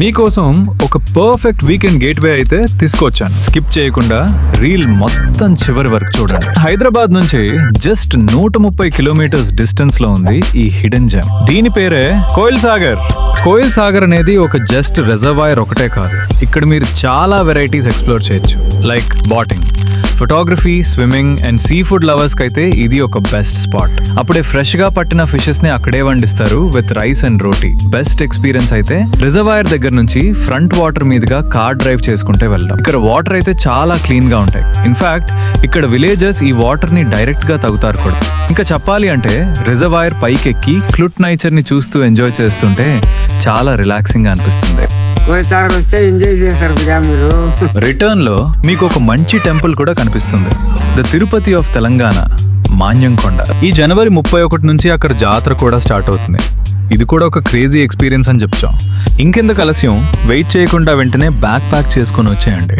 మీకోసం ఒక perfect weekend gateway అయితే తీసుకొచ్చాను. స్కిప్ చేయకుండా రీల్ మొత్తం చివరి వరకు చూడండి. హైదరాబాద్ నుంచి జస్ట్ 130 కిలోమీటర్స్ డిస్టెన్స్ లో ఉంది ఈ హిడెన్ జెమ్. దీని పేరే కోయిల్ సాగర్. కోయిల్ సాగర్ అనేది ఒక జస్ట్ రిజర్వాయర్ ఒకటే కాదు, ఇక్కడ మీరు చాలా వెరైటీస్ ఎక్స్ప్లోర్ చేయొచ్చు. Like batting, photography, swimming and sea food lovers కి అయితే ఇది ఒక బెస్ట్ స్పాట్. అప్పుడే ఫ్రెష్ గా పట్టిన ఫిషెస్ ని అక్కడే వండిస్తారు with rice and roti. Best experience అయితే రిజర్వాయర్ దగ్గర నుంచి ఫ్రంట్ వాటర్ మీదుగా కార్ డ్రైవ్ చేసుకుంటే వెళ్ళడం. ఇక్కడ వాటర్ అయితే చాలా క్లీన్ గా ఉంటాయి. ఇన్ఫాక్ట్ ఇక్కడ విలేజర్స్ ఈ వాటర్ ని డైరెక్ట్ గా తాగుతారు కూడా. ఇంకా చెప్పాలి అంటే రిజర్వాయర్ పైకెక్కి క్లుట్ నేచర్ ని చూస్తూ ఎంజాయ్ చేస్తుంటే చాలా రిలాక్సింగ్ గా అనిపిస్తుంది. రిటర్న్ లో మీకు ఒక మంచి టెంపుల్ కూడా కనిపిస్తుంది, ద తిరుపతి ఆఫ్ తెలంగాణ, మాన్యంకొండ. ఈ జనవరి 31 నుంచి అక్కడ జాతర కూడా స్టార్ట్ అవుతుంది. ఇది కూడా ఒక క్రేజీ ఎక్స్పీరియన్స్ అని చెప్తాం. ఇంకెందుకు ఆలస్యం, వెయిట్ చేయకుండా వెంటనే బ్యాక్ ప్యాక్ చేసుకొని వచ్చేయండి.